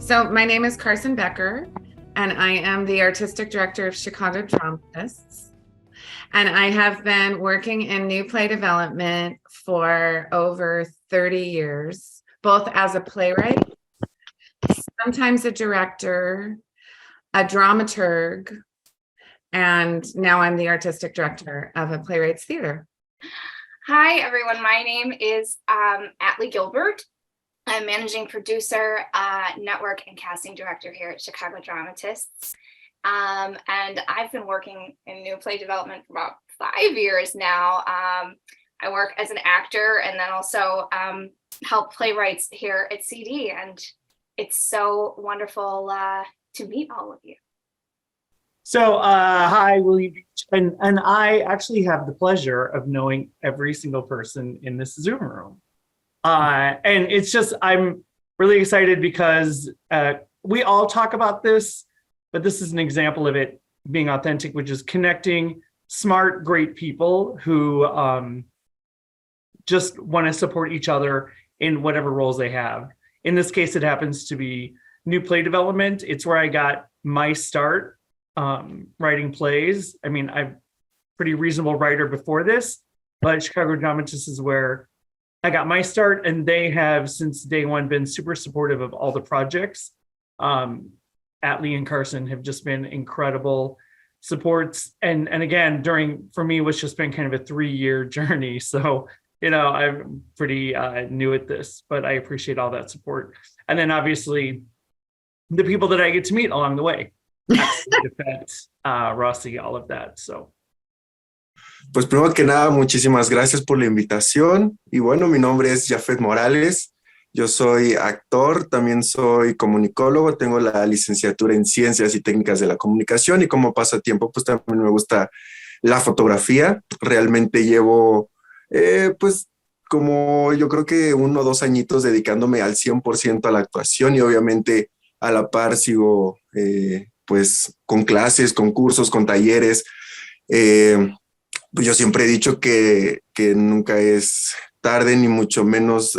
So my name is Carson Becker, and I am the artistic director of Chicago Dramatists. And I have been working in new play development for over 30 years, both as a playwright, sometimes a director, a dramaturg, and now I'm the artistic director of a Playwrights Theater. Hi, everyone. My name is Atlie Gilbert. I'm managing producer, network, and casting director here at Chicago Dramatists. And I've been working in new play development for about 5 years now. I work as an actor and then also help playwrights here at CD. And it's so wonderful to meet all of you. So, hi, William Beetch, and I actually have the pleasure of knowing every single person in this Zoom room. And it's just, I'm really excited because we all talk about this, but this is an example of it being authentic, which is connecting smart, great people who just want to support each other in whatever roles they have. In this case, it happens to be new play development. It's where I got my start writing plays. I mean, I'm a pretty reasonable writer before this, but Chicago Dramatists is where I got my start, and they have since day one been super supportive of all the projects. Atlie and Carson have just been incredible supports. And again, for me, it's just been kind of a 3-year journey. So, you know, I'm pretty new at this, but I appreciate all that support. And then obviously the people that I get to meet along the way. Jafet, Rosa, all of that. So. Pues primero que nada, muchísimas gracias por la invitación. Y bueno, mi nombre es Jafet Morales. Yo soy actor, también soy comunicólogo, tengo la licenciatura en Ciencias y Técnicas de la Comunicación y como pasatiempo, pues también me gusta la fotografía. Realmente llevo, pues, como yo creo que 1 o 2 añitos dedicándome al 100% a la actuación y obviamente a la par sigo, pues, con clases, con cursos, con talleres. Pues yo siempre he dicho que nunca es tarde, ni mucho menos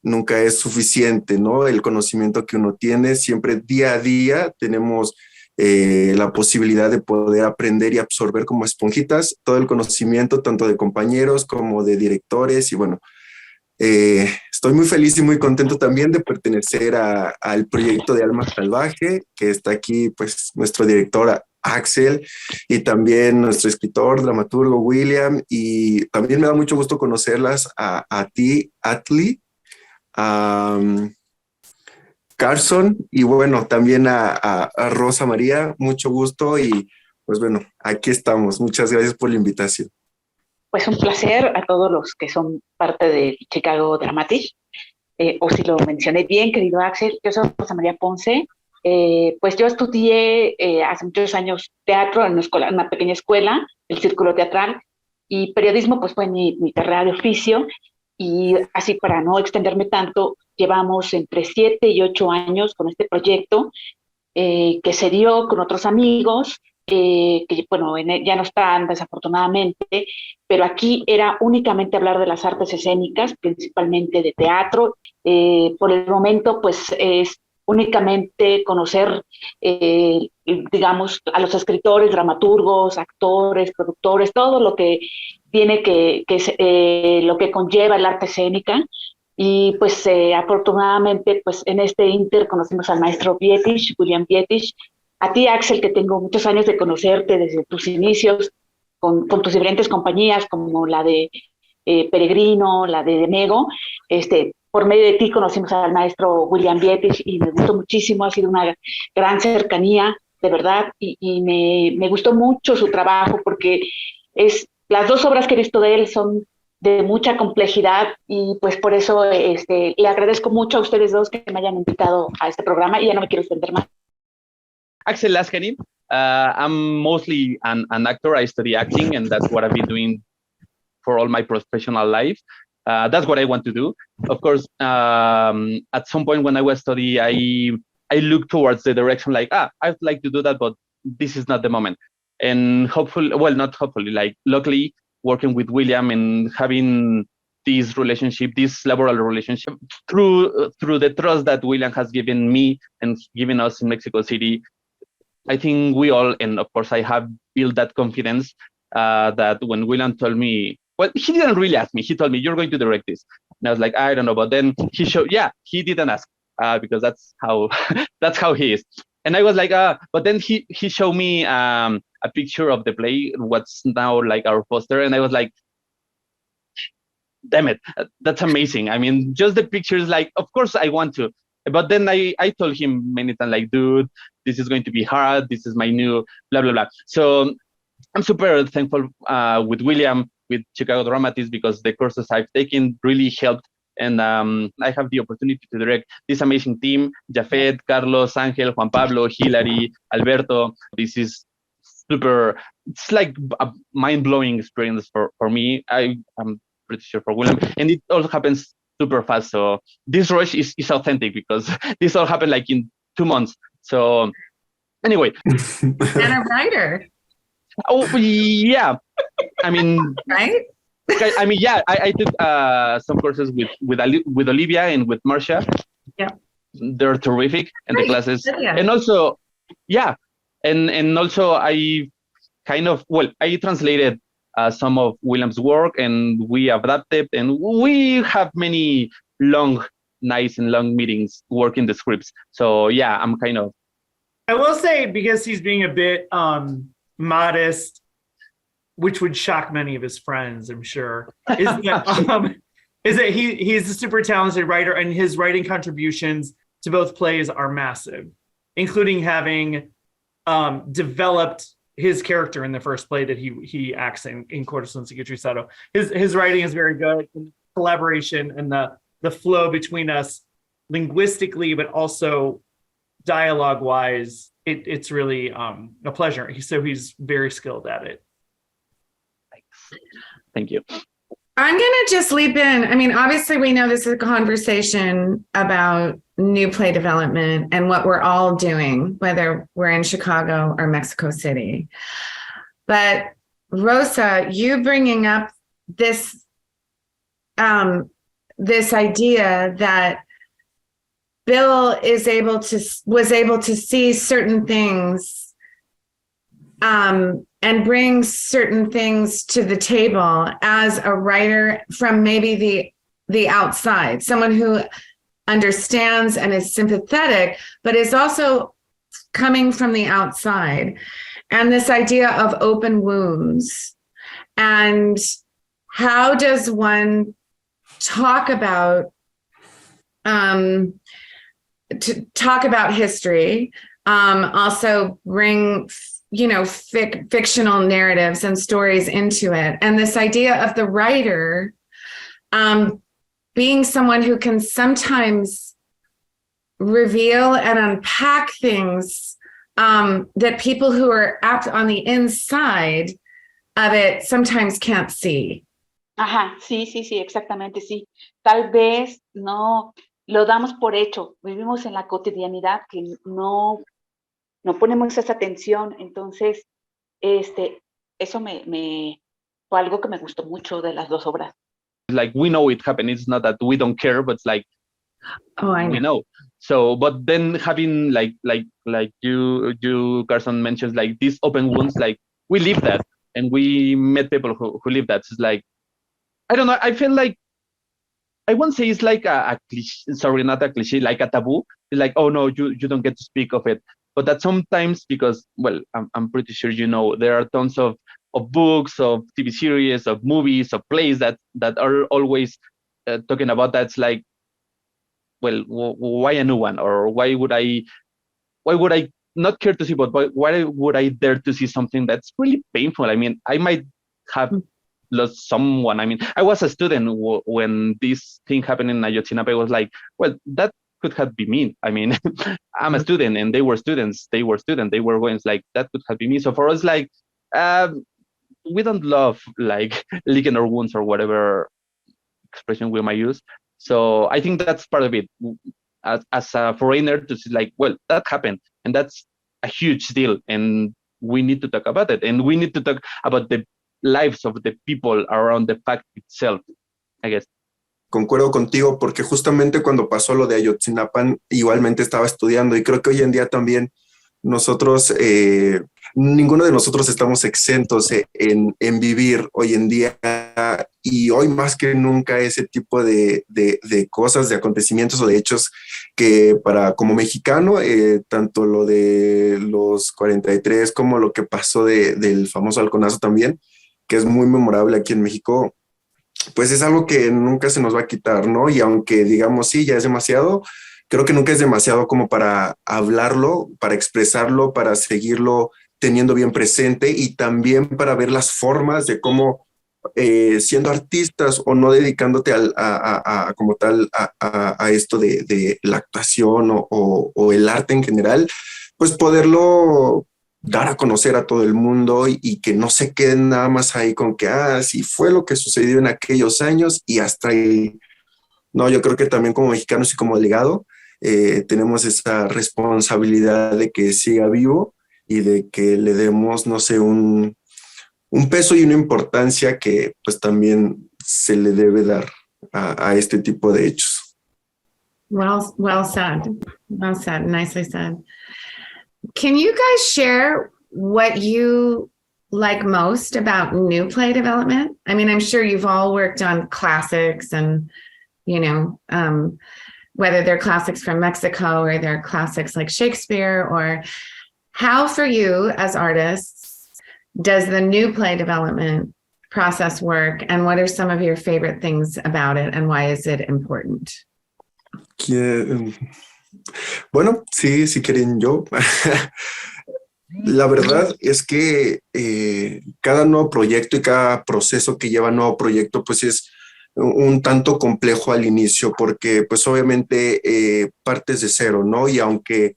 nunca es suficiente, ¿no? El conocimiento que uno tiene, siempre día a día tenemos la posibilidad de poder aprender y absorber como esponjitas todo el conocimiento, tanto de compañeros como de directores. Y bueno, estoy muy feliz y muy contento también de pertenecer al proyecto de Alma Salvaje, que está aquí pues nuestro director Axel y también nuestro escritor, dramaturgo William, y también me da mucho gusto conocerlas a ti, Atlie, a Carson y bueno, también a Rosa, María, mucho gusto y pues bueno, aquí estamos. Muchas gracias por la invitación. Pues un placer a todos los que son parte de Chicago Dramatists. O si lo mencioné bien, querido Axel, yo soy Rosa María Ponce. Pues yo estudié hace muchos años teatro en una pequeña escuela, el Círculo Teatral, y periodismo pues fue mi carrera de oficio, y así para no extenderme tanto, llevamos entre 7 y 8 años con este proyecto que se dio con otros amigos, que bueno, ya no están desafortunadamente, pero aquí era únicamente hablar de las artes escénicas, principalmente de teatro. Por el momento pues es únicamente conocer, digamos, a los escritores, dramaturgos, actores, productores, todo lo que tiene lo que conlleva el arte escénica. Y pues afortunadamente pues en este inter conocimos al maestro Bietsch, William Bietsch, a ti Axel, que tengo muchos años de conocerte desde tus inicios con tus diferentes compañías como la de Peregrino, la de Demego. Por medio de ti conocimos al maestro William Bietsch y me gustó muchísimo, ha sido una gran cercanía, de verdad, y me gustó mucho su trabajo porque las 2 obras que he visto de él son de mucha complejidad y pues por eso le agradezco mucho a ustedes dos que me hayan invitado a este programa y ya no me quiero extender más. Axel Lázcari. I'm mostly an actor. I study acting, and that's what I've been doing for all my professional life. That's what I want to do. Of course, at some point when I was studying, I looked towards the direction like, I'd like to do that, but this is not the moment. And hopefully, well, not hopefully, like luckily, working with William and having this relationship, this laboral relationship, through the trust that William has given me and given us in Mexico City. I think we all, and of course I have built that confidence that when William told me, well, he didn't really ask me. He told me, you're going to direct this. And I was like, I don't know. But then he showed, he didn't ask because that's how that's how he is. And I was like, but then he showed me a picture of the play, what's now like our poster. And I was like, damn it, that's amazing. I mean, just the pictures, like, of course I want to. But then I told him many times, like, dude, this is going to be hard. This is my new blah, blah, blah. So I'm super thankful with William, with Chicago Dramatists, because the courses I've taken really helped. And I have the opportunity to direct this amazing team, Jafet, Carlos, Angel, Juan Pablo, Hilary, Alberto. This is super, it's like a mind-blowing experience for me. I'm pretty sure for William. And it all happens super fast. So this rush is authentic because this all happened like in 2 months. So anyway. And a writer. Oh, yeah. I mean, right? I mean, yeah, I took some courses with Olivia and with Marcia. Yeah. They're terrific. And the classes. Yeah. And also, yeah. And also I kind of, I translated some of William's work and we adapted, and we have many long nights and long meetings working the scripts. So yeah, I'm kind of. I will say, because he's being a bit modest, which would shock many of his friends, I'm sure, is that he's a super talented writer, and his writing contributions to both plays are massive, including having developed his character in the first play that he acts in Corazón Cicatrizado. His writing is very good. Collaboration and the flow between us linguistically, but also dialogue-wise, it's really a pleasure. So he's very skilled at it. Thank you. I'm going to just leap in. I mean, obviously, we know this is a conversation about new play development and what we're all doing, whether we're in Chicago or Mexico City. But Rosa, you bringing up this idea that Bill was able to see certain things and bring certain things to the table as a writer from maybe the outside, someone who understands and is sympathetic, but is also coming from the outside. And this idea of open wounds. And how does one talk about history, also bring fictional narratives and stories into it. And this idea of the writer being someone who can sometimes reveal and unpack things that people who are on the inside of it sometimes can't see. Ajá, sí, exactamente, sí. Tal vez no lo damos por hecho. Vivimos en la cotidianidad que no ponemos esa atención. Entonces, eso me fue algo que me gustó mucho de las dos obras. Like, we know it happened. It's not that we don't care, but it's like, we know. So, but then having like you Carson mentions, like these open wounds, like we live that, and we met people who live that. It's like, I don't know. I feel like, I won't say it's like a cliche. Sorry, not a cliche. Like a taboo. It's like, oh no, you don't get to speak of it. But that sometimes, because, well, I'm pretty sure there are tons of books, of TV series, of movies, of plays that are always talking about that. It's like, well, why a new one? Or why would I not care to see, but why would I dare to see something that's really painful? I mean, I might have lost someone. I mean, I was a student when this thing happened in Ayotzinapa. I was like, well, that could have been me. I mean, I'm a student and they were students. They were going, like, that could have been me. So for us, like, we don't love like licking our wounds or whatever expression we might use. So I think that's part of it. As a foreigner, to see, like, well, that happened and that's a huge deal, and we need to talk about it, and we need to talk about the lives of the people around the fact itself, I guess. concuerdo contigo porque justamente cuando pasó lo de Ayotzinapa igualmente estaba estudiando y creo que hoy en día también nosotros, ninguno de nosotros estamos exentos en vivir hoy en día y hoy más que nunca ese tipo de cosas, de acontecimientos o de hechos que como mexicano, tanto lo de los 43 como lo que pasó del famoso halconazo también, que es muy memorable aquí en México, pues es algo que nunca se nos va a quitar, ¿no? Y aunque digamos, sí, ya es demasiado, creo que nunca es demasiado como para hablarlo, para expresarlo, para seguirlo teniendo bien presente y también para ver las formas de cómo siendo artistas o no dedicándote como tal a esto de la actuación o el arte en general, pues poderlo dar a conocer a todo el mundo y que no se queden nada más ahí con que, sí fue lo que sucedió en aquellos años y hasta ahí. No, yo creo que también como mexicanos y como delegado tenemos esa responsabilidad de que siga vivo y de que le demos, no sé, un peso y una importancia que pues también se le debe dar a este tipo de hechos. Well said. Well said. Nicely said. Can you guys share what you like most about new play development? I mean, I'm sure you've all worked on classics and, whether they're classics from Mexico or they're classics like Shakespeare, or how for you as artists does the new play development process work, and what are some of your favorite things about it, and why is it important? Bueno, sí, si quieren yo. La verdad es que cada nuevo proyecto y cada proceso que lleva nuevo proyecto pues es un tanto complejo al inicio porque pues obviamente partes de cero, ¿no? Y aunque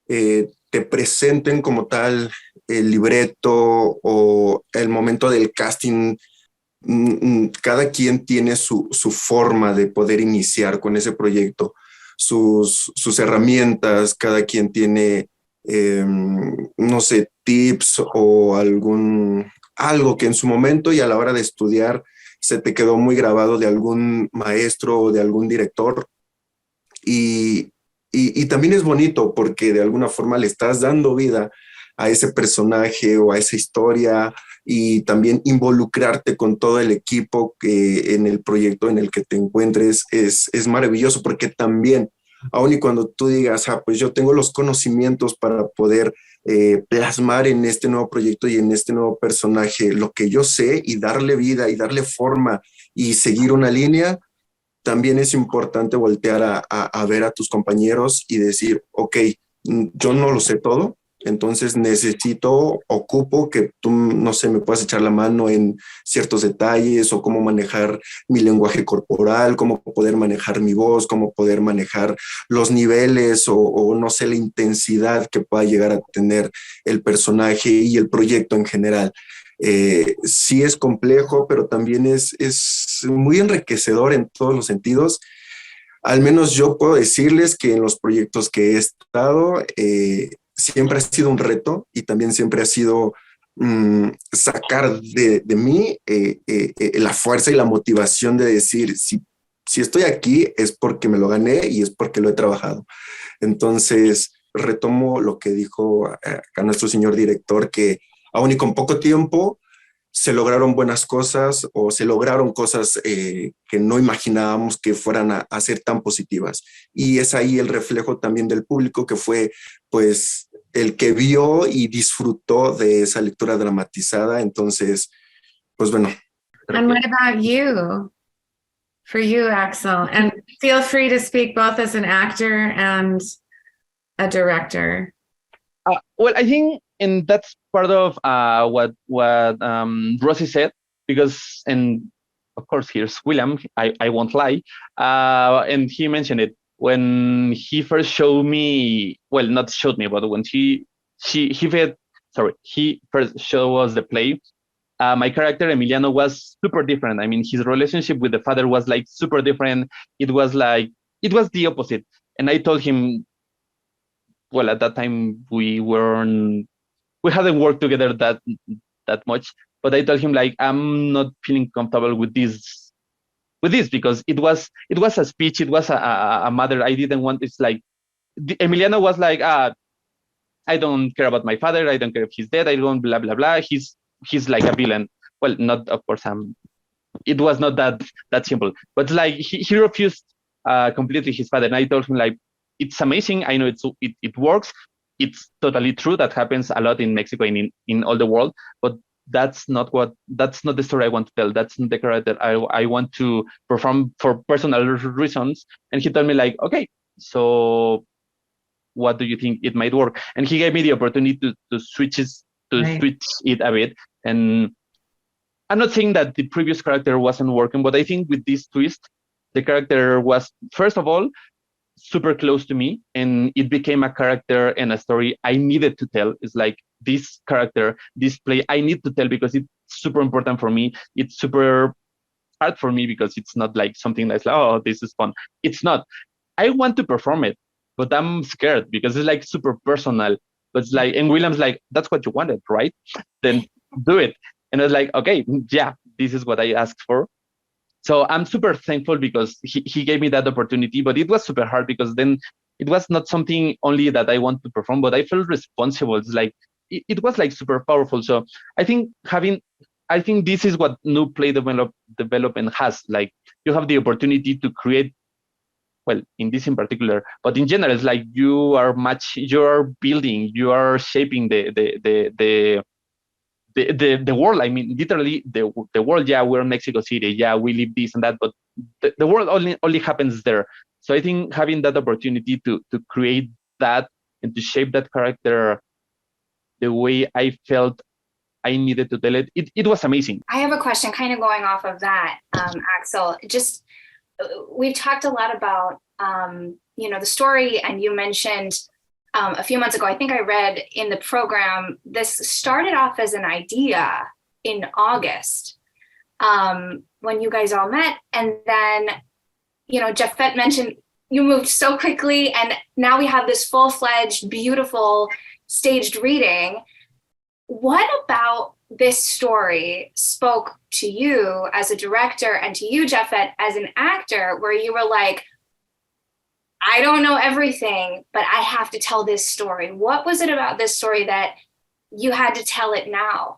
te presenten como tal el libreto o el momento del casting, cada quien tiene su forma de poder iniciar con ese proyecto, sus herramientas, cada quien tiene, no sé, tips o algo que en su momento y a la hora de estudiar se te quedó muy grabado de algún maestro o de algún director. Y también es bonito porque de alguna forma le estás dando vida a ese personaje o a esa historia y también involucrarte con todo el equipo que en el proyecto en el que te encuentres es maravilloso porque también, aun y cuando tú digas, pues yo tengo los conocimientos para poder plasmar en este nuevo proyecto y en este nuevo personaje lo que yo sé y darle vida y darle forma y seguir una línea, también es importante voltear a ver a tus compañeros y decir, ok, yo no lo sé todo, entonces ocupo que tú, no sé, me puedas echar la mano en ciertos detalles o cómo manejar mi lenguaje corporal, cómo poder manejar mi voz, cómo poder manejar los niveles o no sé, la intensidad que pueda llegar a tener el personaje y el proyecto en general. Sí es complejo, pero también es muy enriquecedor en todos los sentidos. Al menos yo puedo decirles que en los proyectos que he estado, siempre ha sido un reto y también siempre ha sido sacar de mí la fuerza y la motivación de decir, si estoy aquí es porque me lo gané y es porque lo he trabajado. Entonces, retomo lo que dijo acá nuestro señor director, que aún y con poco tiempo se lograron buenas cosas o se lograron cosas que no imaginábamos que fueran a ser tan positivas. Y es ahí el reflejo también del público que fue pues el que vio y disfrutó de esa lectura dramatizada. Entonces, pues bueno. And what about you? For you, Axel? And feel free to speak both as an actor and a director. Well, I think, and that's part of what Rosie said, because, and of course, here's William, I won't lie, and he mentioned it when he first showed me, well, not showed me, but when he first showed us the play, my character Emiliano was super different. I mean, his relationship with the father was like super different. It was the opposite. And I told him, well, at that time we hadn't worked together that much, but I told him like, I'm not feeling comfortable with this with this, because it was a speech, it was a mother. I didn't want, it's like Emiliano was like, I don't care about my father, I don't care if he's dead, I don't blah blah blah, he's like a villain. Well, not, of course, it was not that simple, but like he refused completely his father, and I told him, like, it's amazing, I know it works, it's totally true, that happens a lot in Mexico and in all the world, but that's not the story I want to tell. That's not the character I want to perform for personal reasons. And he told me, like, okay, so what do you think it might work? And he gave me the opportunity to switch it a bit. And I'm not saying that the previous character wasn't working, but I think with this twist, the character was, first of all, super close to me, and it became a character and a story I needed to tell. It's like, this character, this play, I need to tell because it's super important for me. It's super hard for me because it's not like something that's like, oh, this is fun. It's not. I want to perform it, but I'm scared because it's like super personal. But it's like, and William's like, that's what you wanted, right? Then do it. And I was like, okay, yeah, this is what I asked for. So I'm super thankful because he gave me that opportunity, but it was super hard because then it was not something only that I want to perform, but I felt responsible. It's like, it was like super powerful. So I think this is what new play development has. Like, you have the opportunity to create, well, in this in particular, but in general, it's like you are building, you are shaping the world. I mean, literally the world. Yeah, we're in Mexico City. Yeah, we live this and that, but the world only happens there. So I think having that opportunity to create that and to shape that character the way I felt I needed to tell it was amazing. I have a question kind of going off of that, Axel. Just, we've talked a lot about, the story, and you mentioned a few months ago, I think I read in the program, this started off as an idea in August when you guys all met. And then, Jafet mentioned you moved so quickly, and now we have this full-fledged, beautiful staged reading. What about this story spoke to you as a director and to you, Jafet, as an actor, where you were like, I don't know everything, but I have to tell this story? What was it about this story that you had to tell it now?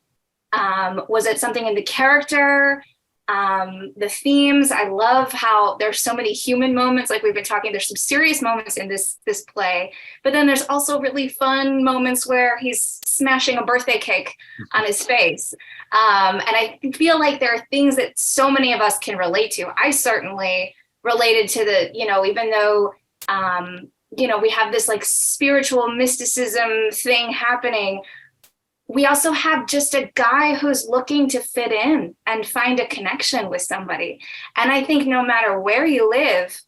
Was it something in the character, the themes? I love how there's so many human moments, like we've been talking. There's some serious moments in this play, but then there's also really fun moments where he's smashing a birthday cake on his face. And I feel like there are things that so many of us can relate to. I certainly related to even though we have this like spiritual mysticism thing happening, we also have just a guy who's looking to fit in and find a connection with somebody. And I think no matter where you live,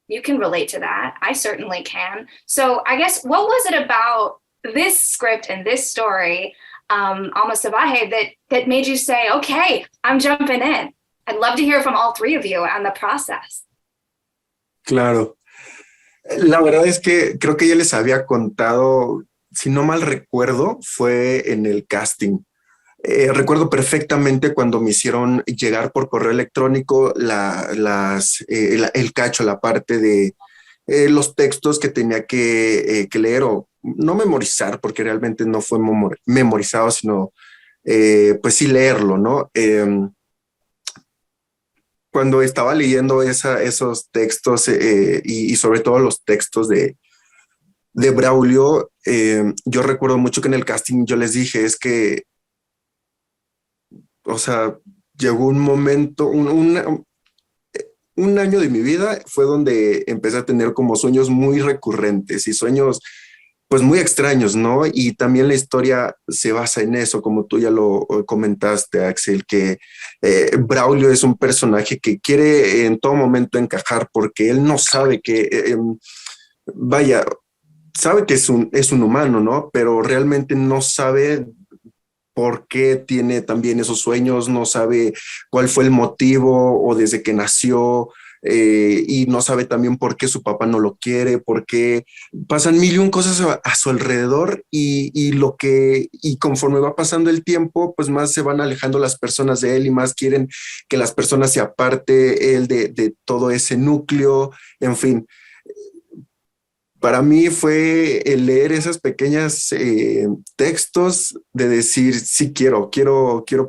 you can relate to that. I certainly can. So I guess, what was it about this script and this story, Alma Salvaje, that made you say, okay, I'm jumping in? I'd love to hear from all three of you on the process. Claro. La verdad es que creo que ya les había contado, si no mal recuerdo, fue en el casting. Recuerdo perfectamente cuando me hicieron llegar por correo electrónico el cacho, la parte de los textos que tenía que leer, o no memorizar, porque realmente no fue memorizado, sino pues sí leerlo, ¿no? Cuando estaba leyendo esos textos y sobre todo los textos de Braulio, yo recuerdo mucho que en el casting yo les dije, es que, o sea, llegó un momento, un año de mi vida fue donde empecé a tener como sueños muy recurrentes y sueños pues muy extraños, ¿no? Y también la historia se basa en eso, como tú ya lo comentaste, Axel, que Braulio es un personaje que quiere en todo momento encajar porque él no sabe que, sabe que es un humano, ¿no? Pero realmente no sabe por qué tiene también esos sueños, no sabe cuál fue el motivo o desde que nació. y no sabe también por qué su papá no lo quiere, por qué pasan mil y un cosas a su alrededor y conforme va pasando el tiempo, pues más se van alejando las personas de él y más quieren que las personas se aparte él de todo ese núcleo, en fin. Para mí fue el leer esas pequeñas textos de decir, sí, quiero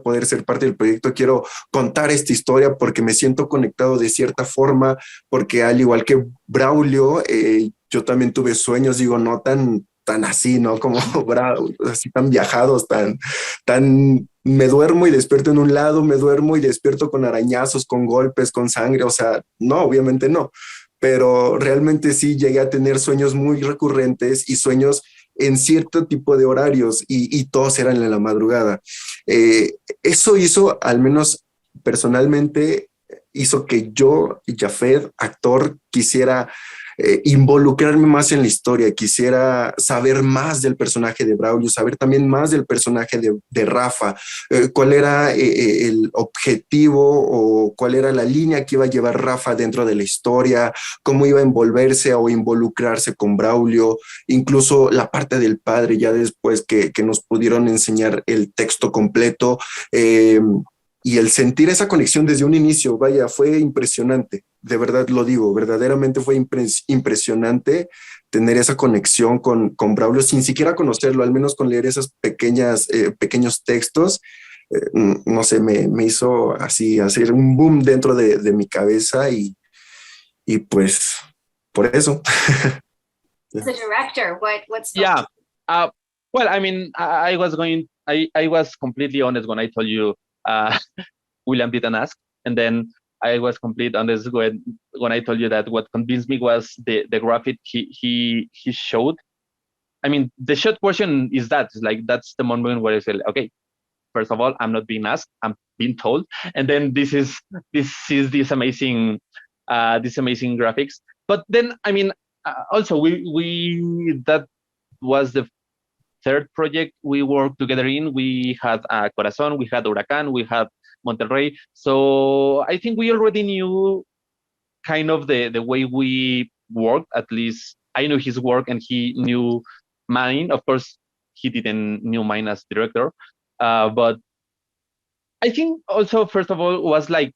poder ser parte del proyecto, quiero contar esta historia porque me siento conectado de cierta forma, porque al igual que Braulio, yo también tuve sueños, digo, no tan así, ¿no? Como Braulio, así tan viajados, me duermo y despierto en un lado, me duermo y despierto con arañazos, con golpes, con sangre, o sea, no, obviamente no. Pero realmente sí llegué a tener sueños muy recurrentes y sueños en cierto tipo de horarios y todos eran en la madrugada. Eso hizo, al menos personalmente, hizo que yo, Jafet, actor, quisiera involucrarme más en la historia, quisiera saber más del personaje de Braulio, saber también más del personaje de Rafa, cuál era el objetivo o cuál era la línea que iba a llevar Rafa dentro de la historia, cómo iba a envolverse o involucrarse con Braulio, incluso la parte del padre, ya después que nos pudieron enseñar el texto completo, y el sentir esa conexión desde un inicio, vaya, fue impresionante, de verdad lo digo, verdaderamente fue impresionante tener esa conexión con Braulio sin siquiera conocerlo, al menos con leer esos pequeños textos, no sé, me hizo así, hacer un boom dentro de mi cabeza y pues por eso. As a director, what's the Yeah. Well, I mean, I was completely honest when I told you William didn't ask, and then I was completely honest when I told you that what convinced me was the graphic he showed. I mean, the short version is that that's the moment where I said, okay, first of all, I'm not being asked, I'm being told, and then this is this amazing graphics. But then, I mean, also we that was the third project we worked together in. We had Corazon, we had Huracán, we had Monterrey. So I think we already knew kind of the way we worked. At least I knew his work and he knew mine. Of course, he didn't knew mine as director. But I think also, first of all, was like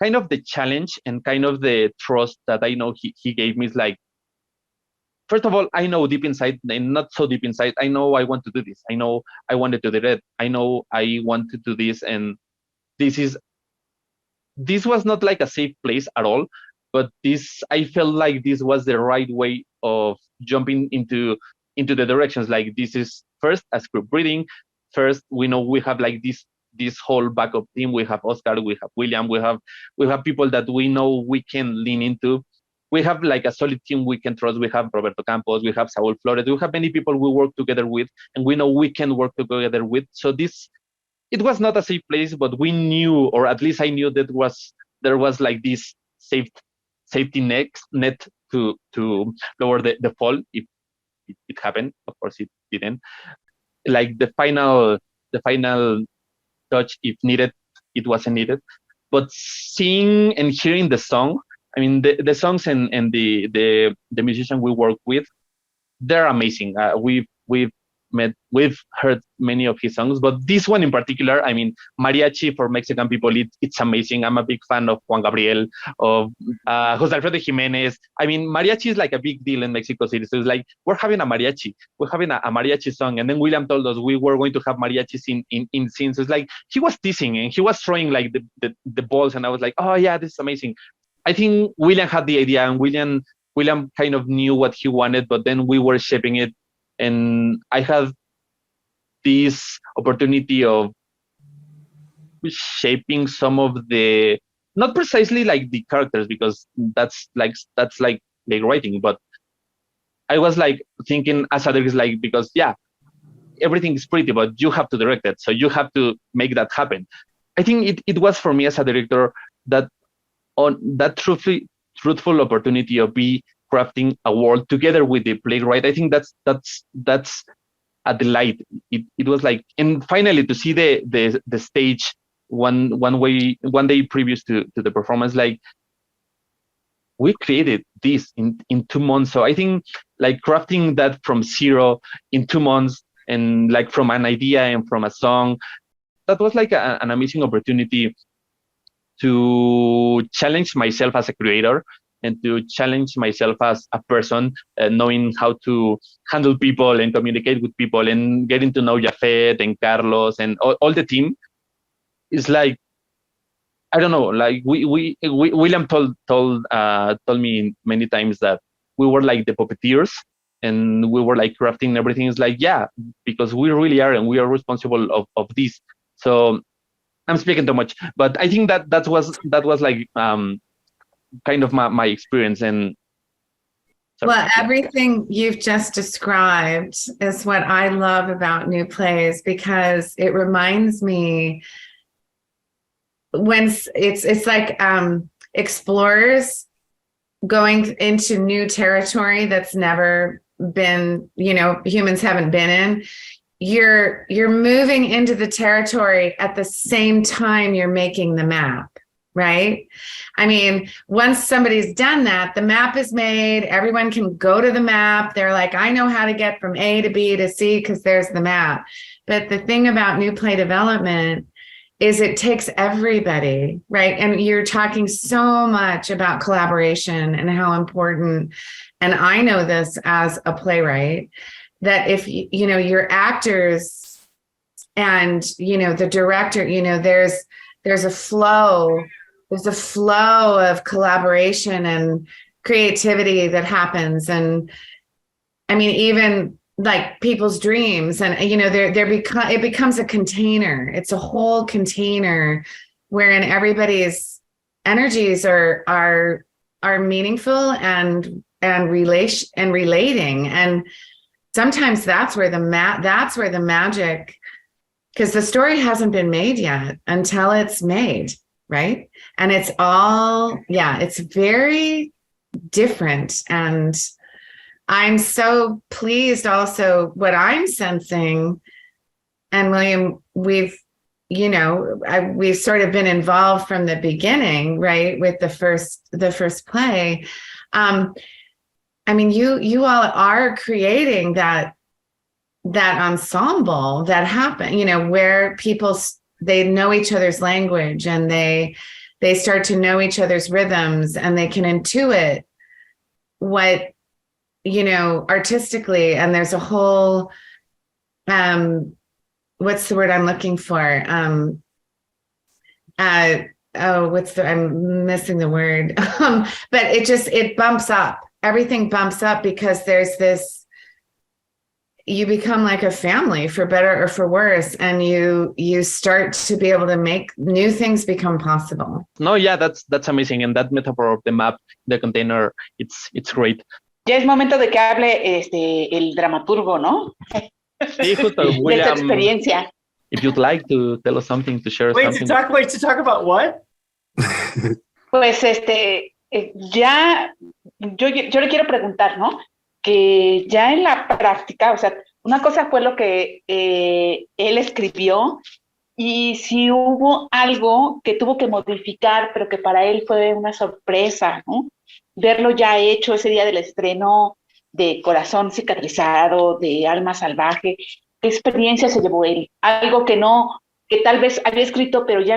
kind of the challenge and kind of the trust that I know he gave me is like, first of all, I know deep inside and not so deep inside, I know I want to do this. I know I wanted to do it. I know I want to do this. And this was not like a safe place at all, but I felt like this was the right way of jumping into the directions. Like this is first a script reading. First, we know we have like this whole backup team. We have Oscar, we have William, we have people that we know we can lean into. We have like a solid team we can trust. We have Roberto Campos, we have Saúl Flores, we have many people we work together with, and we know we can work together with. So it was not a safe place, but we knew, or at least I knew that there was like this safety net to lower the fall if it happened. Of course, it didn't. Like the final touch, if needed, it wasn't needed. But seeing and hearing the song, I mean, the songs and the musician we work with, they're amazing. We've heard many of his songs, but this one in particular, I mean, mariachi for Mexican people, it's amazing. I'm a big fan of Juan Gabriel, of Jose Alfredo Jimenez. I mean, mariachi is like a big deal in Mexico City. So it's like, we're having a mariachi song. And then William told us we were going to have mariachis in scenes. So it's like, he was teasing and he was throwing like the balls. And I was like, oh yeah, this is amazing. I think William had the idea and William kind of knew what he wanted, but then we were shaping it. And I had this opportunity of shaping some of the, not precisely like the characters, because that's like writing, but I was like thinking as a director, like, because yeah, everything is pretty, but you have to direct it. So you have to make that happen. I think it was for me as a director that on that truthful opportunity of crafting a world together with the playwright. I think that's a delight. It was like, and finally to see the stage one day previous to the performance, like we created this in 2 months. So I think like crafting that from zero in 2 months, and like from an idea and from a song, that was like an amazing opportunity to challenge myself as a creator and to challenge myself as a person, knowing how to handle people and communicate with people and getting to know Jafet and Carlos and all the team. Is like, I don't know, like William told me many times that we were like the puppeteers and we were like crafting everything. It's like, yeah, because we really are, and we are responsible of this. So I'm speaking too much, but I think that was like kind of my experience. And sorry, well, everything you've just described is what I love about new plays, because it reminds me when it's like explorers going into new territory that's never been, humans haven't been in. You're moving into the territory at the same time you're making the map, right? I mean, once somebody's done that, the map is made, everyone can go to the map. They're like, I know how to get from A to B to C because there's the map. But the thing about new play development is it takes everybody, right? And you're talking so much about collaboration and how important, and I know this as a playwright, that if your actors and the director, there's a flow of collaboration and creativity that happens. And I mean, even like people's dreams, and it becomes a container. It's a whole container wherein everybody's energies are meaningful and relating. And sometimes that's where the magic, because the story hasn't been made yet until it's made, right? And it's all, it's very different. And I'm so pleased also what I'm sensing. And William, we've sort of been involved from the beginning, right? With the first play. I mean, you all are creating that ensemble that happen, where people, they know each other's language and they start to know each other's rhythms, and they can intuit what, artistically. And there's a whole, what's the word I'm looking for? I'm missing the word. But it bumps up. Everything bumps up because there's this, you become like a family, for better or for worse, and you start to be able to make new things become possible. No, yeah, that's amazing. And that metaphor of the map, the container, it's great. Ya es momento de que hable el dramaturgo, ¿no? Sí, justo, De William, tu experiencia. If you'd like to tell us something, to share something. To talk about what? Pues ya, yo le quiero preguntar, ¿no? Que ya en la práctica, o sea, una cosa fue lo que él escribió, y si hubo algo que tuvo que modificar, pero que para él fue una sorpresa, ¿no? Verlo ya hecho ese día del estreno de Corazón Cicatrizado, de Alma Salvaje. ¿Qué experiencia se llevó él? Algo que tal vez había escrito, pero ya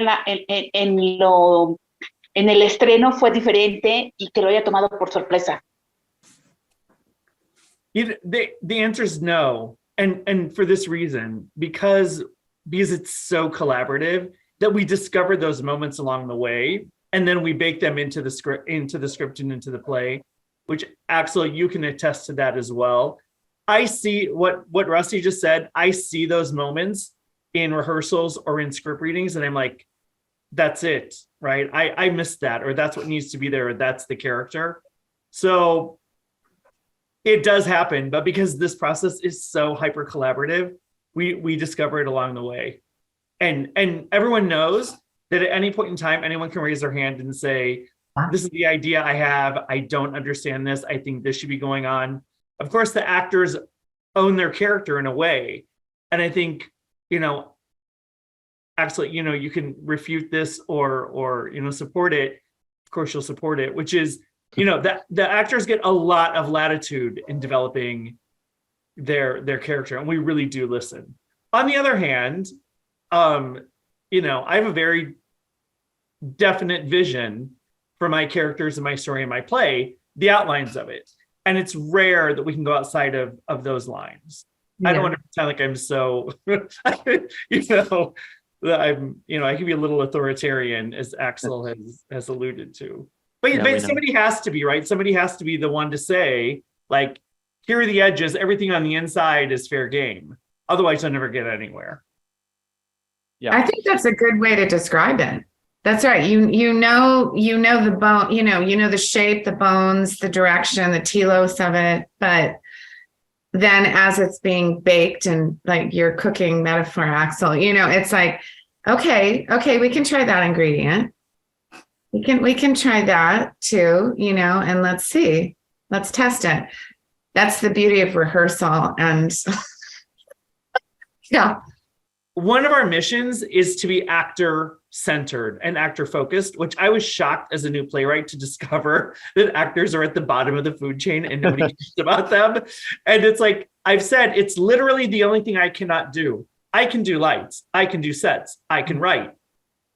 en el estreno fue diferente y que lo haya tomado por sorpresa. The answer is no, and for this reason, because it's so collaborative that we discover those moments along the way, and then we bake them into the script and into the play, which Axel, you can attest to that as well. I see what Rusty just said. I see those moments in rehearsals or in script readings, and I'm like, that's it, right? I missed that, or that's what needs to be there, or that's the character. So it does happen, but because this process is so hyper collaborative, we discover it along the way. And everyone knows that at any point in time, anyone can raise their hand and say, this is the idea I have. I don't understand this. I think this should be going on. Of course, the actors own their character in a way. And I think, Axel, you can refute this or support it. Of course, you'll support it, which is the actors get a lot of latitude in developing their character, and we really do listen. On the other hand, I have a very definite vision for my characters and my story and my play, the outlines of it. And it's rare that we can go outside of those lines. I don't want to pretend like I'm so, that I can be a little authoritarian, as Axel has alluded to. But somebody has to be, right? Somebody has to be the one to say, like, here are the edges. Everything on the inside is fair game. Otherwise, I'll never get anywhere. Yeah, I think that's a good way to describe it. That's right. You know the bone. You know the shape, the bones, the direction, the telos of it. But then, as it's being baked, and like your cooking metaphor, Axel, it's like, okay, we can try that ingredient. We can try that too. And let's see. Let's test it. That's the beauty of rehearsal. And yeah. One of our missions is to be actor-centered and actor-focused, which I was shocked as a new playwright to discover that actors are at the bottom of the food chain and nobody cares about them. And it's like I've said, it's literally the only thing I cannot do. I can do lights. I can do sets. I can write.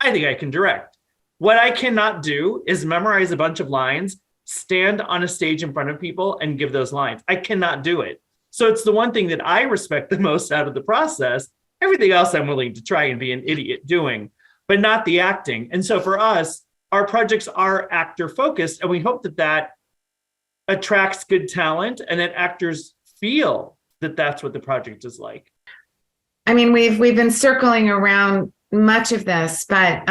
I think I can direct. What I cannot do is memorize a bunch of lines, stand on a stage in front of people, and give those lines. I cannot do it. So it's the one thing that I respect the most out of the process. Everything else I'm willing to try and be an idiot doing, but not the acting. And so for us, our projects are actor focused, and we hope that attracts good talent and that actors feel that that's what the project is like. I mean, we've been circling around much of this, but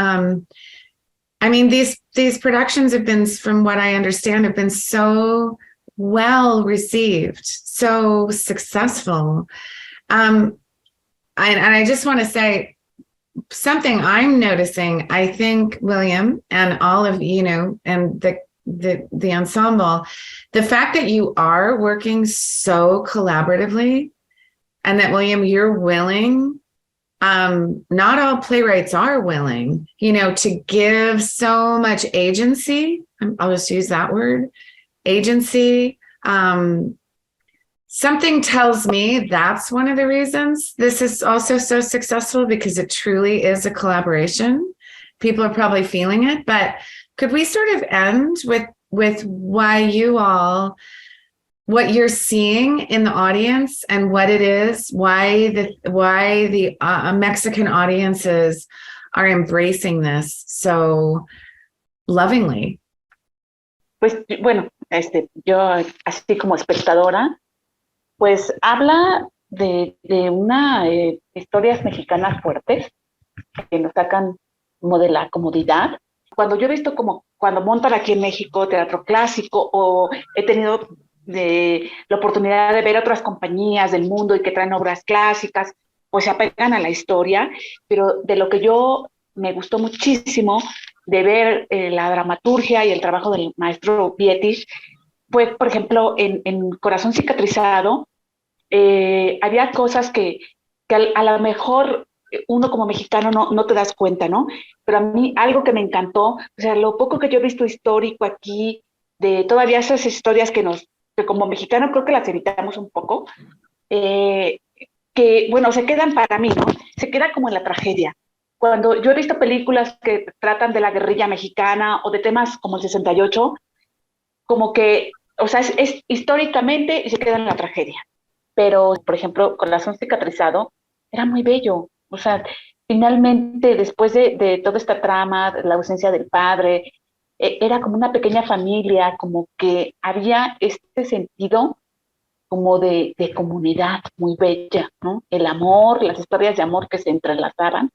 these productions have been, from what I understand, have been so well received, so successful. And I just want to say something I'm noticing. I think William and all of and the ensemble, the fact that you are working so collaboratively, and that William, you're willing. Not all playwrights are willing, to give so much agency. I'll just use that word, agency. Something tells me that's one of the reasons this is also so successful, because it truly is a collaboration. People are probably feeling it, but could we sort of end with why you all, what you're seeing in the audience and what it is, why the Mexican audiences are embracing this so lovingly? Pues bueno, yo así como espectadora, pues habla de una historias mexicanas fuertes que nos sacan como de la comodidad. Cuando yo he visto como cuando montan aquí en México teatro clásico, o he tenido la oportunidad de ver otras compañías del mundo y que traen obras clásicas, pues se apegan a la historia, pero de lo que yo me gustó muchísimo de ver la dramaturgia y el trabajo del maestro Bietsch fue, por ejemplo, en Corazón Cicatrizado, había cosas que a lo mejor uno como mexicano no te das cuenta, ¿no? Pero a mí algo que me encantó, o sea, lo poco que yo he visto histórico aquí, de todavía esas historias que como mexicano creo que las evitamos un poco, que, bueno, se quedan para mí, ¿no? Se queda como en la tragedia. Cuando yo he visto películas que tratan de la guerrilla mexicana o de temas como el 68, como que, o sea, es históricamente y se queda en la tragedia. Pero, por ejemplo, Corazón Cicatrizado era muy bello. O sea, finalmente, después de toda esta trama, la ausencia del padre, era como una pequeña familia, como que había este sentido como de comunidad muy bella, ¿no? El amor, las historias de amor que se entrelazaban,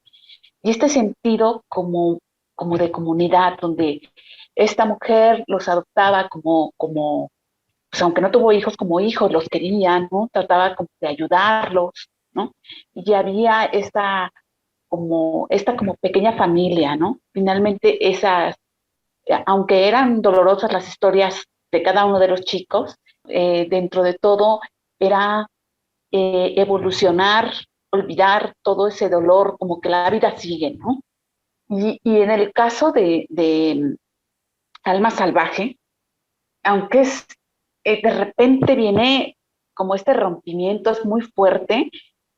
y este sentido como de comunidad, donde esta mujer los adoptaba como pues aunque no tuvo hijos, como hijos, los quería, ¿no? Trataba como de ayudarlos, ¿no? Y había esta como pequeña familia, ¿no? Finalmente aunque eran dolorosas las historias de cada uno de los chicos, dentro de todo era evolucionar, olvidar todo ese dolor, como que la vida sigue, ¿no? Y en el caso de Alma Salvaje, aunque de repente viene como este rompimiento, es muy fuerte,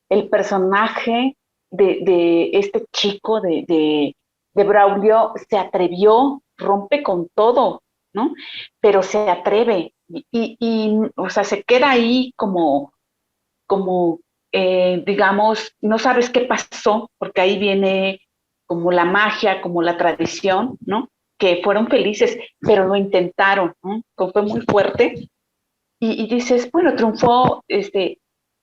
el personaje de este chico de Braulio se atrevió, rompe con todo, ¿no? Pero se atreve o sea, se queda ahí como digamos, no sabes qué pasó, porque ahí viene como la magia, como la tradición, ¿no? Que fueron felices, pero lo intentaron, ¿no? Fue muy fuerte. Y dices, bueno, triunfó,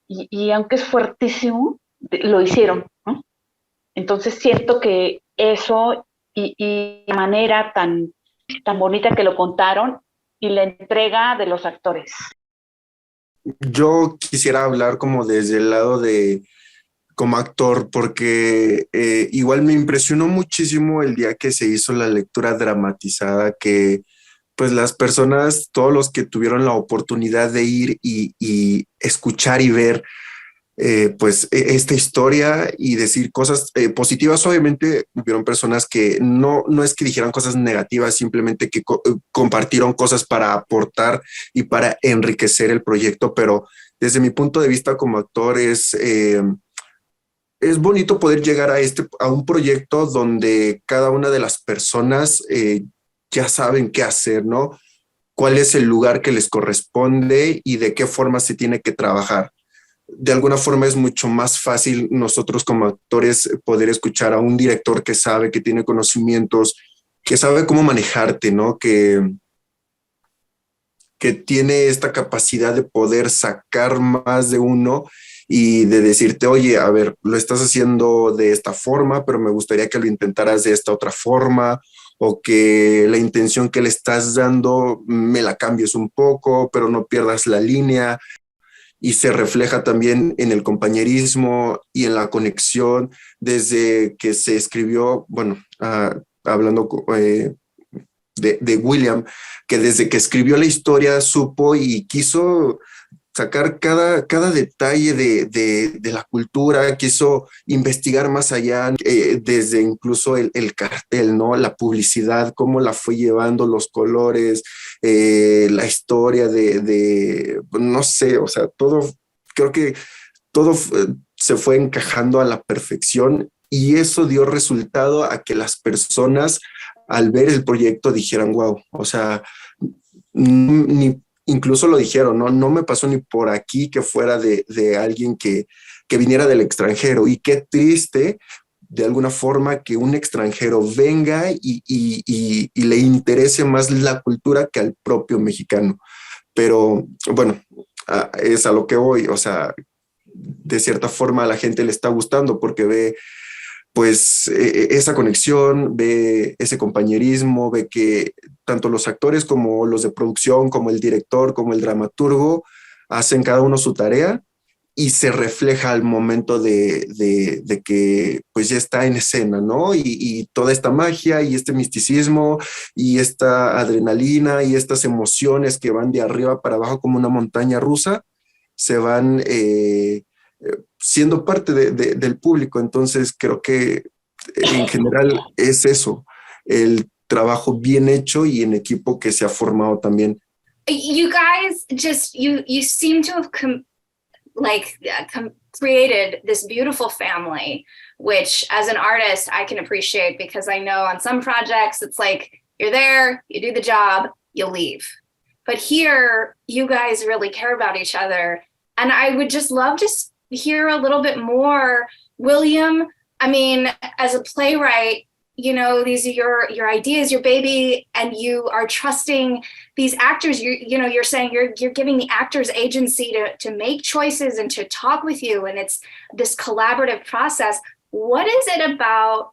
y aunque es fuertísimo, lo hicieron, ¿no? Entonces siento que eso y la manera tan bonita que lo contaron y la entrega de los actores. Yo quisiera hablar como desde el lado de como actor, porque igual me impresionó muchísimo el día que se hizo la lectura dramatizada, que pues las personas, todos los que tuvieron la oportunidad de ir y escuchar y ver pues esta historia y decir cosas positivas. Obviamente hubieron personas que no es que dijeran cosas negativas, simplemente que compartieron cosas para aportar y para enriquecer el proyecto, pero desde mi punto de vista como actor es bonito poder llegar a un proyecto donde cada una de las personas ya saben qué hacer, ¿no? Cuál es el lugar que les corresponde y de qué forma se tiene que trabajar. De alguna forma es mucho más fácil nosotros como actores poder escuchar a un director que sabe, que tiene conocimientos, que sabe cómo manejarte, ¿no? Que tiene esta capacidad de poder sacar más de uno y de decirte, oye, a ver, lo estás haciendo de esta forma, pero me gustaría que lo intentaras de esta otra forma, o que la intención que le estás dando me la cambies un poco, pero no pierdas la línea. Y se refleja también en el compañerismo y en la conexión desde que se escribió, bueno, hablando de William, que desde que escribió la historia supo y quiso sacar cada detalle de la cultura, quiso investigar más allá, desde incluso el cartel, ¿no? La publicidad, cómo la fue llevando, los colores, la historia no sé, o sea, todo, creo que todo se fue encajando a la perfección y eso dio resultado a que las personas al ver el proyecto dijeran, wow, o sea, incluso lo dijeron, ¿no? No me pasó ni por aquí que fuera de alguien que viniera del extranjero. Y qué triste, de alguna forma, que un extranjero venga y le interese más la cultura que al propio mexicano. Pero bueno, es a lo que voy, o sea, de cierta forma a la gente le está gustando porque ve pues esa conexión, ve ese compañerismo, ve que tanto los actores como los de producción, como el director, como el dramaturgo, hacen cada uno su tarea y se refleja al momento de que pues ya está en escena, ¿no? Y toda esta magia y este misticismo y esta adrenalina y estas emociones que van de arriba para abajo como una montaña rusa, se van siendo parte del público. Entonces creo que en general es eso, el trabajo bien hecho y en equipo que se ha formado también. You guys you seem to have created this beautiful family, which as an artist I can appreciate, because I know on some projects it's like you're there, you do the job, you leave. But here you guys really care about each other. And I would just love to hear a little bit more. William, I mean, as a playwright, you know, these are your ideas, your baby, and you are trusting these actors. You're saying you're giving the actors agency to make choices and to talk with you, and it's this collaborative process. What is it about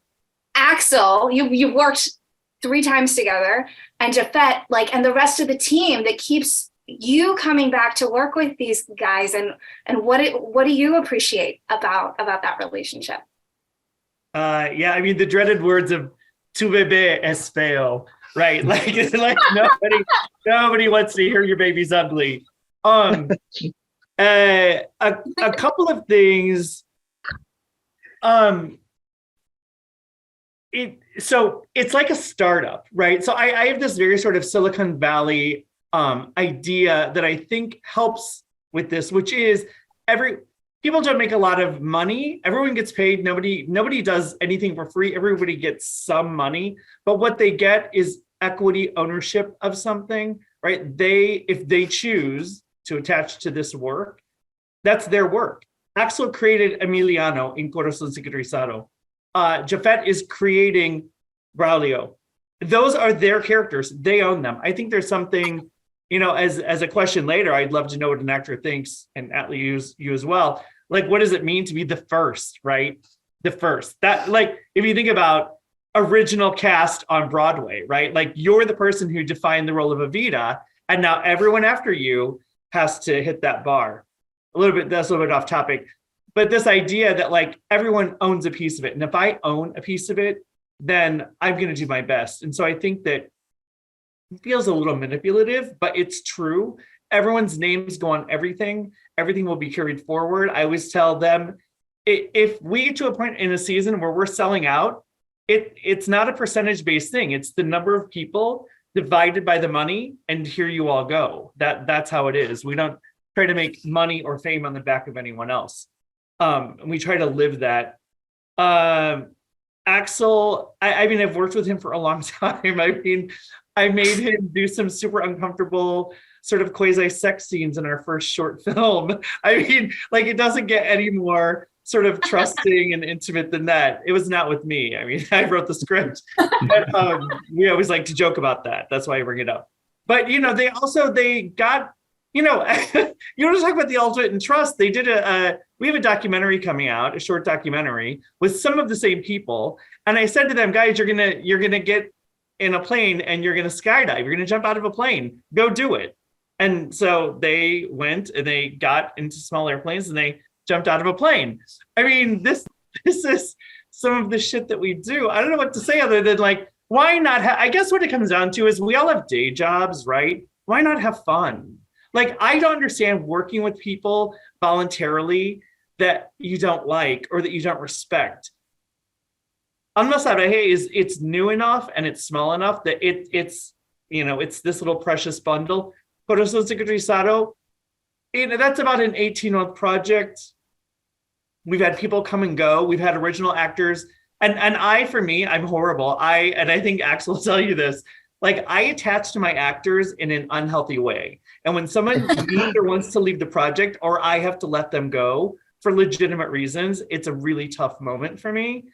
Axel? You worked 3 times together, and Jafet, and the rest of the team that keeps you coming back to work with these guys, and what do you appreciate about that relationship? Yeah, I mean, the dreaded words of "tu bebé es feo," right? Like, it's like nobody wants to hear your baby's ugly. A couple of things. So it's like a startup, right? So I have this very sort of Silicon Valley idea that I think helps with this, which is people don't make a lot of money. Everyone gets paid. Nobody does anything for free. Everybody gets some money, but what they get is equity ownership of something, right? If they choose to attach to this work, that's their work. Axel created Emiliano in Corazón Cicatrizado. Jafet is creating Braulio. Those are their characters. They own them. I think there's something, as a question later, I'd love to know what an actor thinks, and Atlie, you as well. Like, what does it mean to be the first, right? The first. That, like, if you think about original cast on Broadway, right? Like, you're the person who defined the role of Evita, and now everyone after you has to hit that bar. That's a little bit off topic, but this idea that like everyone owns a piece of it. And if I own a piece of it, then I'm going to do my best. And so I think that it feels a little manipulative, but it's true. Everyone's names go on everything. Everything will be carried forward. I always tell them, if we get to a point in a season where we're selling out, it's not a percentage-based thing. It's the number of people divided by the money, and here you all go. That's how it is. We don't try to make money or fame on the back of anyone else. And we try to live that. Axel, I've worked with him for a long time. I made him do some super uncomfortable sort of quasi-sex scenes in our first short film. It doesn't get any more sort of trusting and intimate than that. It was not with me. I wrote the script. But, we always like to joke about that. That's why I bring it up. But, they got, you want to talk about the ultimate in trust. They did we have a documentary coming out, a short documentary with some of the same people. And I said to them, guys, you're gonna get in a plane and you're gonna skydive. You're gonna jump out of a plane. Go do it. And so they went and they got into small airplanes and they jumped out of a plane. This is some of the shit that we do. I don't know what to say other than like, why not? I guess what it comes down to is we all have day jobs, right? Why not have fun? Like, I don't understand working with people voluntarily that you don't like or that you don't respect. Alma Salvaje it's new enough and it's small enough that it's this little precious bundle. Corazón Cicatrizado, that's about an 18-month project. We've had people come and go. We've had original actors. And I'm horrible. I think Axel will tell you this. Like, I attach to my actors in an unhealthy way. And when someone either wants to leave the project or I have to let them go for legitimate reasons, it's a really tough moment for me.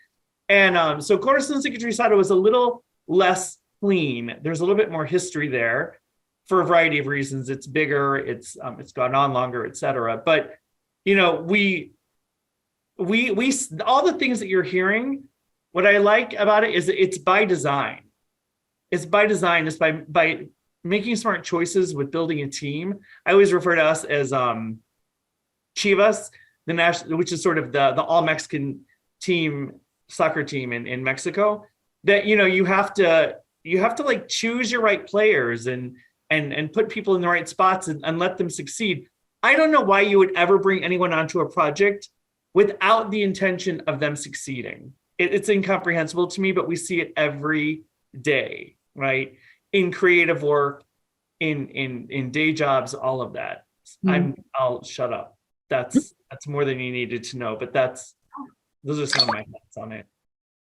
And so Corazón Cicatrizado was a little less clean. There's a little bit more history there for a variety of reasons. It's bigger, it's gone on longer, et cetera. But, we all the things that you're hearing, what I like about it is it's by design. It's by design. It's by making smart choices with building a team. I always refer to us as Chivas, which is sort of the all Mexican team, soccer team in Mexico. That you have to like choose your right players and put people in the right spots and let them succeed. I don't know why you would ever bring anyone onto a project without the intention of them succeeding. It's incomprehensible to me, but we see it every day, right? In creative work, in day jobs, all of that. I'll shut up. That's more than you needed to know, but those are some of my thoughts on it.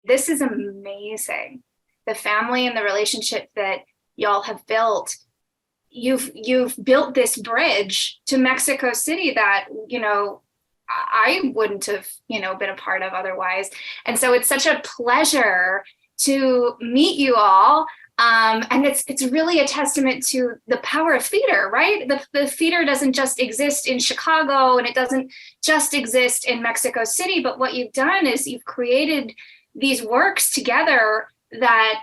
This is amazing. The family and the relationship that y'all have built. You've built this bridge to Mexico City that, I wouldn't have, been a part of otherwise. And so it's such a pleasure to meet you all. And it's really a testament to the power of theater, right? The theater doesn't just exist in Chicago and it doesn't just exist in Mexico City, but what you've done is you've created these works together that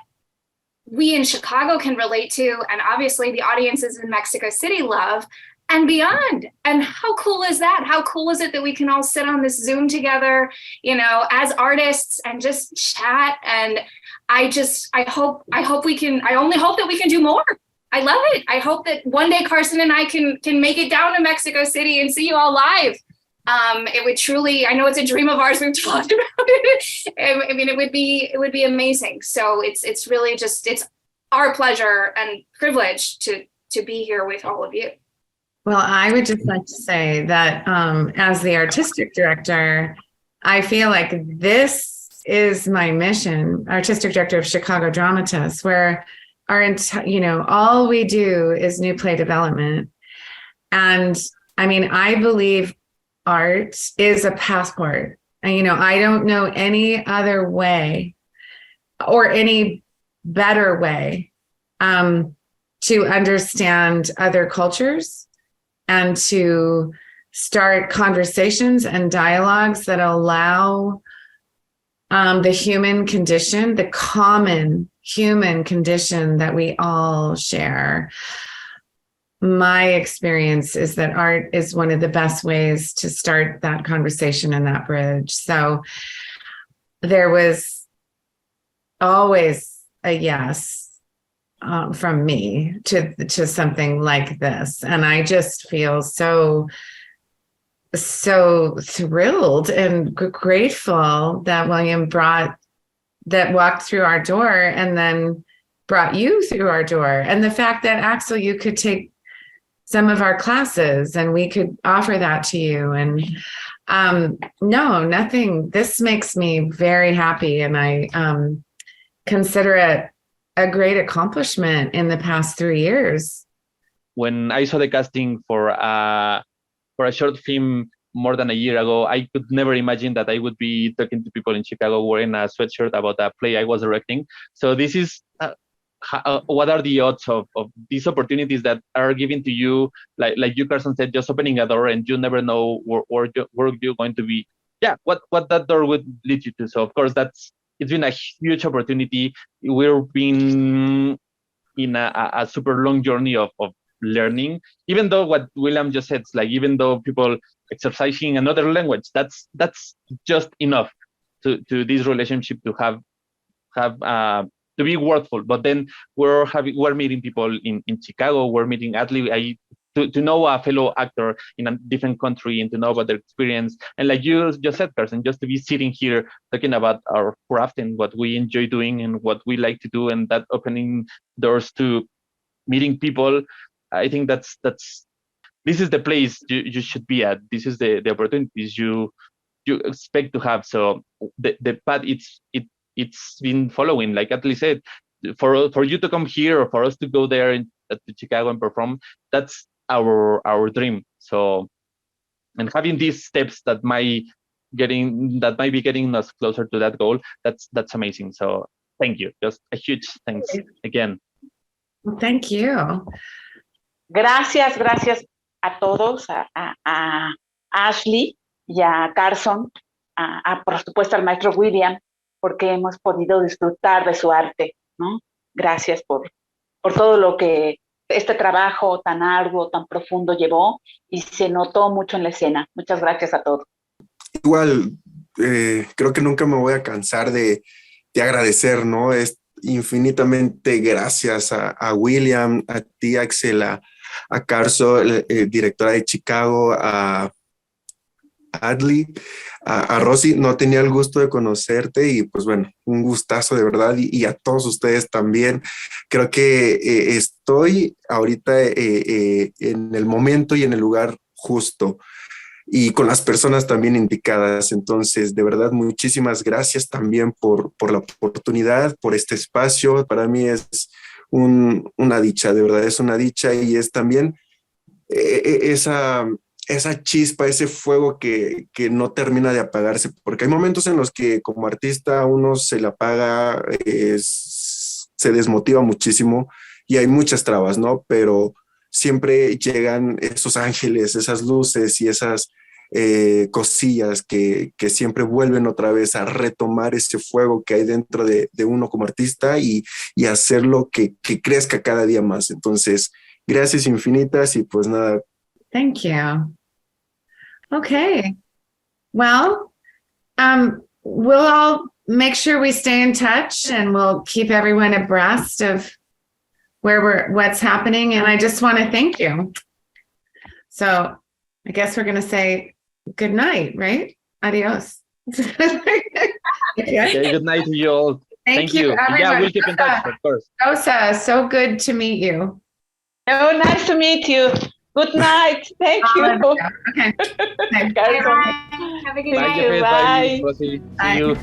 we in Chicago can relate to, and obviously the audiences in Mexico City love, and beyond. And how cool is that? How cool is it that we can all sit on this Zoom together, as artists and just chat? And I only hope that we can do more. I love it. I hope that one day Carson and I can make it down to Mexico City and see you all live. It would truly, I know it's a dream of ours, we've talked about it. It would be amazing. So it's really just, it's our pleasure and privilege to to be here with all of you. Well, I would just like to say that as the artistic director, I feel like this is my mission, artistic director of Chicago Dramatists, where all we do is new play development. And I mean, I believe art is a passport. And, I don't know any other way or any better way to understand other cultures and to start conversations and dialogues that allow the human condition, the common human condition that we all share. My experience is that art is one of the best ways to start that conversation and that bridge. So there was always a yes from me to something like this. And I just feel so thrilled and grateful that William walked through our door and then brought you through our door. And the fact that, Axel, you could take some of our classes and we could offer that to you. And nothing, this makes me very happy. And I consider it a great accomplishment in the past 3 years. When I saw the casting for a short film more than a year ago, I could never imagine that I would be talking to people in Chicago wearing a sweatshirt about a play I was directing. So this is what are the odds of these opportunities that are given to you, like you, Carson, said, just opening a door and you never know where you're going to be. Yeah, what that door would lead you to. So of course it's been a huge opportunity. We've been in a super long journey of learning, even though what William just said, it's like, even though people exercising another language, that's just enough to this relationship to have to be worthful. But then we're meeting people in Chicago, we're meeting Atlie, to know a fellow actor in a different country and to know about their experience. And like you just said, Carson, just to be sitting here talking about our craft and what we enjoy doing and what we like to do, and that opening doors to meeting people. I think this is the place you should be at. This is the opportunities you expect to have. So the path it's been following, like Atlie said, for you to come here or for us to go there to Chicago and perform, that's our dream. So, and having these steps that might be getting us closer to that goal, that's amazing. So thank you, just a huge thanks again. Well, thank you. Gracias a todos, a Ashley y a Carson, por supuesto al maestro William, porque hemos podido disfrutar de su arte, ¿no? Gracias por todo lo que este trabajo tan arduo, tan profundo llevó, y se notó mucho en la escena. Muchas gracias a todos. Igual, creo que nunca me voy a cansar de agradecer, ¿no? Es infinitamente gracias a William, a ti, Axel, a Carson, directora de Chicago, a Atlie, a Rosy. No tenía el gusto de conocerte y pues bueno, un gustazo de verdad, y a todos ustedes también. Creo que estoy ahorita en el momento y en el lugar justo y con las personas también indicadas. Entonces, de verdad, muchísimas gracias también por la oportunidad, por este espacio. Para mí es una dicha, de verdad es una dicha, y es también esa chispa, ese fuego que no termina de apagarse, porque hay momentos en los que como artista uno se le apaga, se desmotiva muchísimo y hay muchas trabas, ¿no? Pero siempre llegan esos ángeles, esas luces y esas cosillas que siempre vuelven otra vez a retomar ese fuego que hay dentro de uno como artista y hacerlo que crezca cada día más. Entonces, gracias infinitas y pues nada. Thank you. Okay. Well, we'll all make sure we stay in touch and we'll keep everyone abreast of what's happening. And I just want to thank you. So I guess we're going to say good night, right? Adios. Okay, good night to you all. Thank you, everyone. Yeah, we'll keep in touch, of course. Rosa, so good to meet you. Oh, nice to meet you. Good night. Thank you. Okay. Carson. Have a good Bye, night. you. Jafet. Bye. Bye, Rosie. Bye. See you.